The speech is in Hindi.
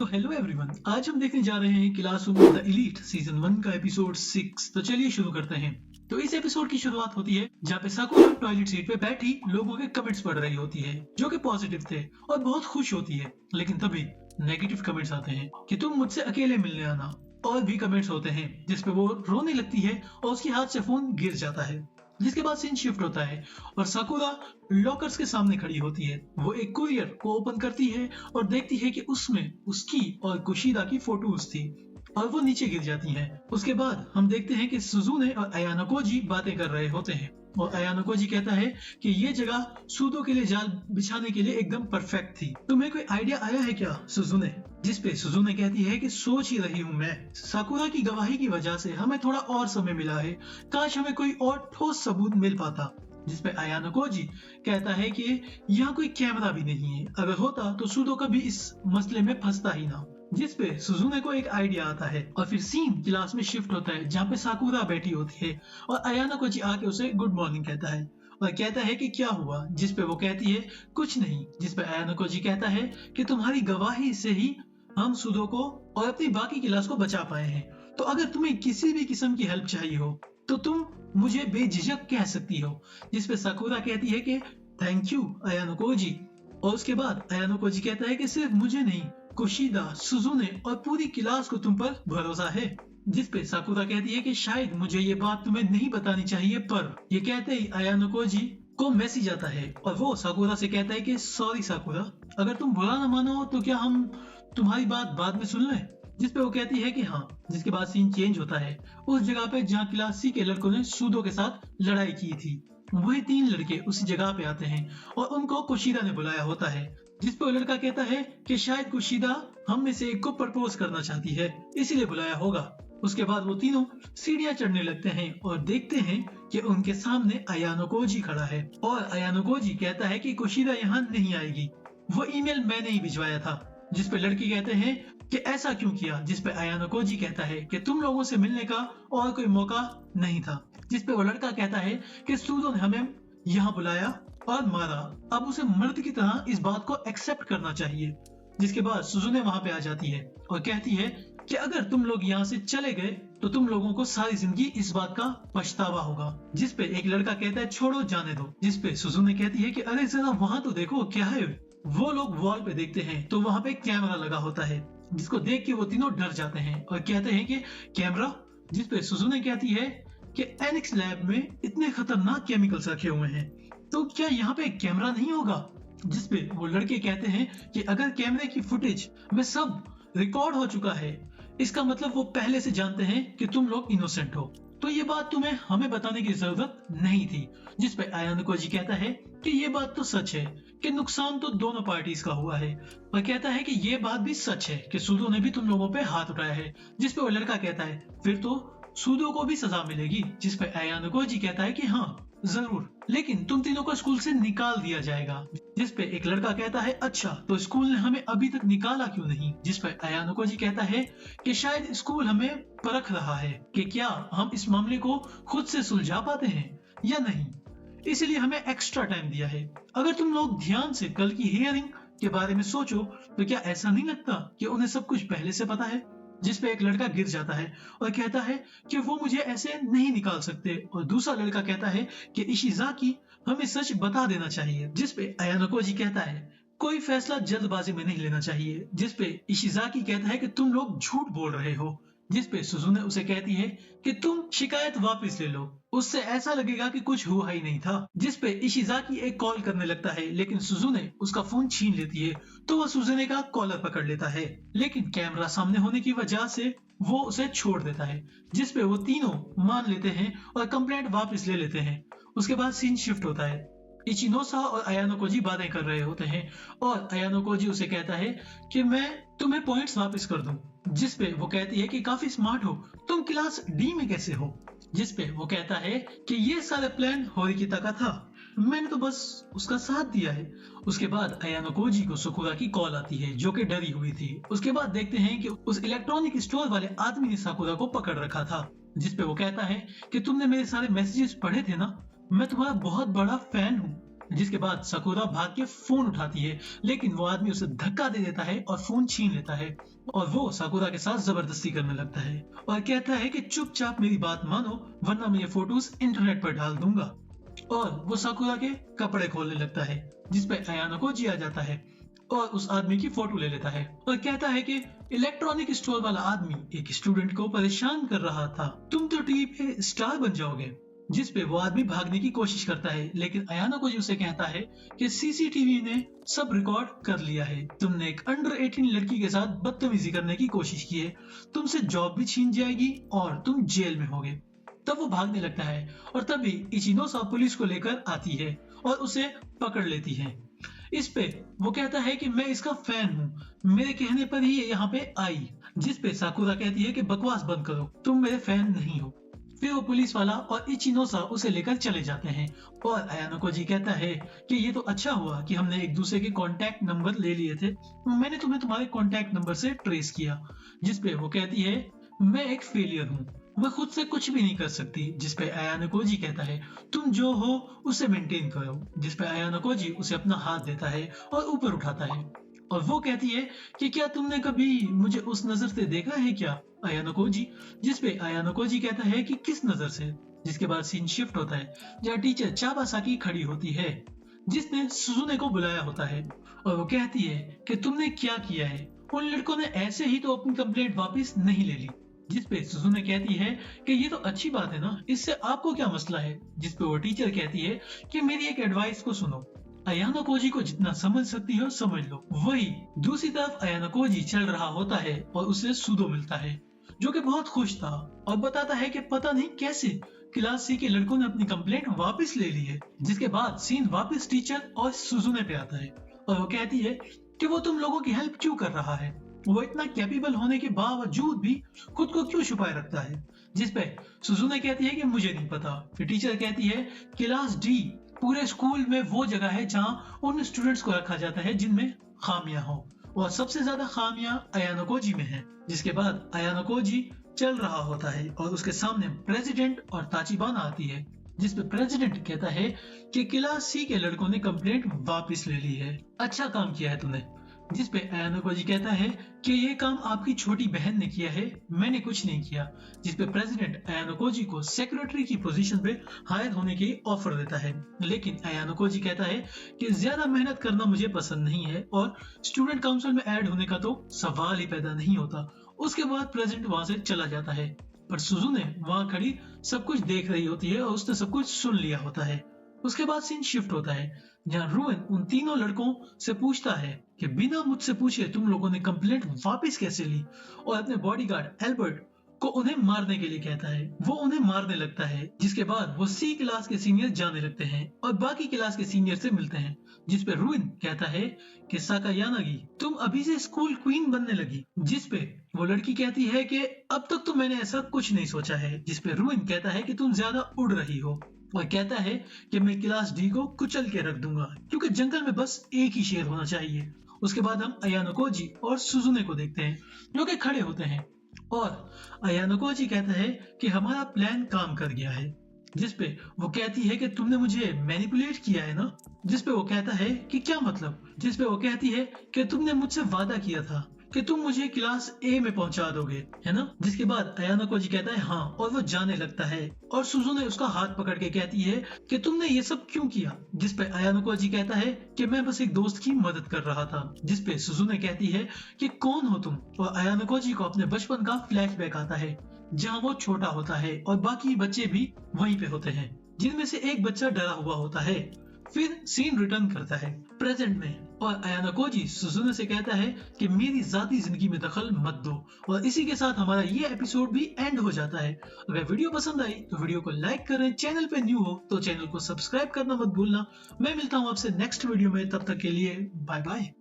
तो हेलो एवरीवन, आज हम देखने जा रहे हैं क्लासरूम द एलीट सीजन 1 का एपिसोड 6। तो चलिए शुरू करते हैं। तो इस एपिसोड की शुरुआत होती है जहाँ पे साकुरा टॉयलेट सीट पे बैठी लोगों के कमेंट्स पढ़ रही होती है जो कि पॉजिटिव थे और बहुत खुश होती है। लेकिन तभी नेगेटिव कमेंट्स आते हैं कि तुम मुझसे अकेले मिलने आना। और भी कमेंट्स होते हैं जिसपे वो रोने लगती है और उसके हाथ से फोन गिर जाता है। जिसके बाद सीन शिफ्ट होता है और साकुरा लॉकर्स के सामने खड़ी होती है। वो एक कुरियर को ओपन करती है और देखती है कि उसमें उसकी और कुशिदा की फोटोज थी और वो नीचे गिर जाती हैं। उसके बाद हम देखते हैं कि सुजुने और अयानो कोजी बातें कर रहे होते हैं और अयानो कोजी कहता है कि ये जगह सूदो के लिए जाल बिछाने के लिए एकदम परफेक्ट थी। तुम्हें कोई आइडिया आया है क्या सुजुने? जिसपे सुजुने कहती है कि सोच ही रही हूँ मैं, साकुरा की गवाही की वजह से हमें थोड़ा और समय मिला है, काश हमें कोई और ठोस सबूत मिल पाता। जिसपे अयानो कोजी कहता है कि यहाँ कोई कैमरा भी नहीं है, अगर होता तो सूदो कभी इस मसले में फंसता ही ना। जिसपे सुजुने को एक आइडिया आता है और फिर सीन क्लास में शिफ्ट होता है जहाँ पे साकुरा बैठी होती है और अयानो कोजी आके उसे गुड मॉर्निंग कहता है और कहता है कि क्या हुआ। जिसपे वो कहती है कुछ नहीं। जिसपे अयानो कोजी कहता है कि तुम्हारी गवाही से ही हम सूदो को और अपनी बाकी क्लास को बचा पाए हैं, तो अगर तुम्हें किसी भी किस्म की हेल्प चाहिए हो तो तुम मुझे बेझिझक कह सकती हो। जिसपे साकुरा कहती है कि थैंक यू अयानो कोजी। और उसके बाद अयानो कोजी कहता है कि सिर्फ मुझे नहीं, कुशिदा, सुजुने और पूरी क्लास को तुम पर भरोसा है। जिसपे साकुरा कहती है कि शायद मुझे ये बात तुम्हें नहीं बतानी चाहिए, पर ये कहते ही अयानो कोजी को मैसेज आता है और वो साकुरा से कहता है कि सॉरी साकुरा, अगर तुम बुरा ना मानो तो क्या हम तुम्हारी बात बाद में सुन लें? जिसपे वो कहती है कि हाँ। जिसके बाद सीन चेंज होता है उस जगह पे जहाँ क्लास सी के लड़कों ने सूदो के साथ लड़ाई की थी। वही 3 लड़के उसी जगह पे आते हैं और उनको कुशिदा ने बुलाया होता है। जिसपे वो लड़का कहता है कि शायद कुशिदा हम में से एक को प्रपोज करना चाहती है, इसीलिए बुलाया होगा। उसके बाद वो तीनों सीढ़ियां चढ़ने लगते हैं और देखते हैं कि उनके सामने अयानो कोजी खड़ा है और अयानो कोजी कहता है कि कुशिदा यहाँ नहीं आएगी, वो ईमेल मैंने ही भिजवाया था। जिसपे लड़की कहते हैं कि ऐसा क्यों किया। जिसपे अयानो कोजी कहता है कि तुम लोगों से मिलने का और कोई मौका नहीं था। जिसपे वो लड़का कहता है कि सूदो ने हमें यहाँ बुलाया और मारा, अब उसे मर्द की तरह इस बात को एक्सेप्ट करना चाहिए। जिसके बाद सुजुने वहां पे आ जाती है और कहती है कि अगर तुम लोग यहाँ से चले गए तो तुम लोगों को सारी जिंदगी इस बात का पछतावा होगा। जिसपे एक लड़का कहता है छोड़ो जाने दो। जिसपे सुजुने कहती है कि अरे जरा वहां तो देखो क्या है। वो लोग वॉल पे देखते हैं तो वहां पे कैमरा लगा होता है, जिसको देख के वो तीनों डर जाते हैं और कहते हैं कि कैमरा। जिसपे सुजुने कहती है कि एनिक्स लैब में इतने खतरनाक केमिकल्स रखे हुए हैं, तो क्या यहाँ पे कैमरा नहीं होगा? जिसपे वो लड़के कहते हैं कि अगर कैमरे की फुटेज में सब रिकॉर्ड हो चुका है, इसका मतलब वो पहले से जानते हैं कि तुम लोग इनोसेंट हो, तो ये बात तुम्हें हमें बताने की जरूरत नहीं थी। जिसपे अयानो कोजी कहता है कि ये बात तो सच है कि नुकसान तो दोनों पार्टीज का हुआ है, और कहता है कि ये बात भी सच है कि सूदो ने भी तुम लोगों पे हाथ उठाया है। जिसपे वो लड़का कहता है फिर तो सूदो को भी सजा मिलेगी। जिसपे अयानो कोजी कहता है कि हाँ जरूर, लेकिन तुम तीनों को स्कूल से निकाल दिया जाएगा। जिसपे एक लड़का कहता है अच्छा, तो स्कूल ने हमें अभी तक निकाला क्यों नहीं? जिसपे अयानो कोजी कहता है कि शायद स्कूल हमें परख रहा है कि क्या हम इस मामले को खुद से सुलझा पाते हैं या नहीं, इसलिए हमें एक्स्ट्रा टाइम दिया है। अगर तुम लोग ध्यान से कल की हियरिंग के बारे में सोचो तो क्या ऐसा नहीं लगता कि उन्हें सब कुछ पहले से पता है? जिसपे एक लड़का गिर जाता है और कहता है कि वो मुझे ऐसे नहीं निकाल सकते, और दूसरा लड़का कहता है कि इशिज़ाकी हमें सच बता देना चाहिए। जिसपे अयानो कोजी कहता है कोई फैसला जल्दबाजी में नहीं लेना चाहिए। जिसपे इशिज़ाकी कहता है कि तुम लोग झूठ बोल रहे हो। जिसपे सुजुने उसे कहती है कि तुम शिकायत वापस ले लो, उससे ऐसा लगेगा कि कुछ हुआ ही नहीं था। जिसपे इशिज़ाकी एक कॉल करने लगता है लेकिन सुजुने उसका फोन छीन लेती है, तो वह सुजुने का कॉलर पकड़ लेता है, लेकिन कैमरा सामने होने की वजह से वो उसे छोड़ देता है। जिसपे वो तीनों मान लेते हैं और कंप्लेंट वापस ले लेते हैं। उसके बाद सीन शिफ्ट होता है। इचिनोसा और अयानो कोजी बातें कर रहे होते हैं और अयानो कोजी उसे कहता है कि मैं तुम्हें पॉइंट्स वापस कर दूं। जिसपे वो कहती है कि काफी स्मार्ट हो, तुम क्लास डी में कैसे हो? जिसपे वो कहता है कि ये सारे प्लान होरिकिता का था, मैंने तो बस उसका साथ दिया है। उसके बाद अयानो कोजी को सुकुरा की कॉल आती है जो कि डरी हुई थी। उसके बाद देखते हैं कि उस इलेक्ट्रॉनिक स्टोर वाले आदमी ने साकुरा को पकड़ रखा था। जिसपे वो कहता है कि तुमने मेरे सारे मैसेजेस पढ़े थे ना, मैं तुम्हारा बहुत बड़ा फैन हूँ। जिसके बाद साकुरा भाग के फोन उठाती है, लेकिन वो आदमी उसे धक्का दे देता है और फोन छीन लेता है और वो साकुरा के साथ जबरदस्ती करने लगता है और कहता है कि चुपचाप मेरी बात मानो वरना मैं ये फोटोज इंटरनेट पर डाल दूंगा। और वो साकुरा के कपड़े खोलने लगता है, जिसपे अयानो कोजी आ जाता है और उस आदमी की फोटो ले लेता है और कहता है कि इलेक्ट्रॉनिक स्टोर वाला आदमी एक स्टूडेंट को परेशान कर रहा था, तुम तो टीवी पे स्टार बन जाओगे। जिस पे वो आदमी भागने की कोशिश करता है, लेकिन अयानो कोजी उसे कहता है कि सीसीटीवी ने सब रिकॉर्ड कर लिया है, तुमने एक अंडर 18 लड़की के साथ बदतमीजी करने की कोशिश की है, तुमसे जॉब भी छीन जाएगी और तुम जेल में होगे। तब वो भागने लगता है और तभी इचिनोसा पुलिस को लेकर आती है और उसे पकड़ लेती है। इस पे वो कहता है कि मैं इसका फैन हूँ, मेरे कहने पर ही ये यहाँ पे आई। जिस पे साकुरा कहती है कि बकवास बंद करो, तुम मेरे फैन नहीं हो। फिर वो पुलिस वाला और इचिनोसा उसे लेकर चले जाते हैं और अयानो कोजी कहता है कि ये तो अच्छा हुआ कि हमने एक दूसरे के कांटेक्ट नंबर ले लिए थे, मैंने तुम्हें तुम्हारे कांटेक्ट नंबर से ट्रेस किया। जिस पे वो कहती है मैं एक फेलियर हूँ, मैं खुद से कुछ भी नहीं कर सकती। जिस पे अयानो कोजी कहता है तुम जो हो उसे मेंटेन करो। जिस पे अयानो कोजी उसे अपना हाथ देता है और ऊपर उठाता है और वो कहती है कि क्या तुमने कभी मुझे उस नजर से देखा है क्या अयानो कोजी। जिस पे अयानो कोजी कहता है कि किस नजर से। जिसके बाद सीन शिफ्ट होता है जहाँ टीचर चाबासाकी खड़ी होती है, जिसने सुजुने को बुलाया होता है और वो कहती है कि तुमने क्या किया है, उन लड़कों ने ऐसे ही तो अपनी कंप्लेंट वापस नहीं ले ली। जिस पे सुजुने कहती है कि ये तो अच्छी बात है ना, इससे आपको क्या मसला है। जिस पे वो टीचर कहती है कि मेरी एक एडवाइस को सुनो, अयानो कोजी को जितना समझ सकती हो समझ लो। वही दूसरी तरफ अयानो कोजी चल रहा होता है और उसे सुदो मिलता है जो कि बहुत खुश था और बताता है कि पता नहीं कैसे क्लास सी के लड़कों ने अपनी कंप्लेंट वापस ले ली है। जिसके बाद सीन वापस टीचर और सुजुने पे आता है और वो कहती है कि वो तुम लोगों की हेल्प क्यों कर रहा है, वो इतना कैपेबल होने के बावजूद भी खुद को क्यों छुपाए रखता है। जिस पे सुजुने कहती है कि मुझे नहीं पता। फिर टीचर कहती है क्लास डी पूरे स्कूल में वो जगह है जहाँ उन स्टूडेंट्स को रखा जाता है जिनमें खामियां हो और सबसे ज्यादा खामियां अयानो कोजी में है। जिसके बाद अयानो कोजी चल रहा होता है और उसके सामने प्रेसिडेंट और ताचिबाना आती है। जिस पे प्रेसिडेंट कहता है कि क्लास सी के लड़कों ने कंप्लेंट वापस ले ली है, अच्छा काम किया है तुमने। जिस पे अयानो कोजी कहता है कि ये काम आपकी छोटी बहन ने किया है, मैंने कुछ नहीं किया। जिस पे प्रेसिडेंट अयानो कोजी को सेक्रेटरी की पोजीशन पे हायर होने की ऑफर देता है, लेकिन अयानो कोजी कहता है कि ज्यादा मेहनत करना मुझे पसंद नहीं है और स्टूडेंट काउंसिल में ऐड होने का तो सवाल ही पैदा नहीं होता। उसके बाद प्रेसिडेंट वहां से चला जाता है, पर सुजुने वहां खड़ी सब कुछ देख रही होती है और उसने सब कुछ सुन लिया होता है। उसके बाद सीन शिफ्ट होता है जहाँ रुएन उन तीनों लड़कों से पूछता है कि बिना मुझसे पूछे तुम लोगों ने कंप्लेंट वापस कैसे ली, और अपने बॉडीगार्ड एल्बर्ट को उन्हें मारने के लिए कहता है। वो उन्हें मारने लगता है, जिसके बाद वो सी क्लास के सीनियर जाने लगते हैं और बाकी क्लास के सीनियर से मिलते हैं। जिस पे रुएन कहता है कि साकायानागी तुम अभी से स्कूल क्वीन बनने लगी। जिस पे वो लड़की कहती है कि अब तक तो मैंने ऐसा कुछ नहीं सोचा है। जिस पे रुएन कहता है कि तुम ज्यादा उड़ रही हो और कहता है कि मैं क्लास डी को कुचल के रख दूंगा क्योंकि जंगल में बस एक ही शेर होना चाहिए। उसके बाद हम अयानो कोजी और सुजुने को देखते हैं जो कि खड़े होते हैं और अयानो कोजी कहता है कि हमारा प्लान काम कर गया है। जिस पे वो कहती है कि तुमने मुझे मैनिपुलेट किया है ना। जिस पे वो कहता है कि क्या मतलब। जिस पे वो कहती है कि तुमने मुझसे वादा किया था कि तुम मुझे क्लास ए में पहुंचा दोगे, है ना। जिसके बाद अयानो कोजी कहता है हाँ, और वो जाने लगता है और सुजुने उसका हाथ पकड़ के कहती है कि तुमने ये सब क्यों किया। जिस पे अयानो कोजी कहता है कि मैं बस एक दोस्त की मदद कर रहा था। जिस पे सुजुने कहती है कि कौन हो तुम, और अयानो कोजी को अपने बचपन का फ्लैशबैक आता है जहाँ वो छोटा होता है और बाकी बच्चे भी वहीं पे होते हैं, जिनमें से एक बच्चा डरा हुआ होता है। फिर सीन रिटर्न करता है प्रेजेंट में और अयानो कोजी सुजुने से कहता है कि मेरी जाती जिंदगी में दखल मत दो। और इसी के साथ हमारा ये एपिसोड भी एंड हो जाता है। अगर वीडियो पसंद आई तो वीडियो को लाइक करें, चैनल पे न्यू हो तो चैनल को सब्सक्राइब करना मत भूलना। मैं मिलता हूँ आपसे नेक्स्ट वीडियो में, तब तक के लिए बाय बाय।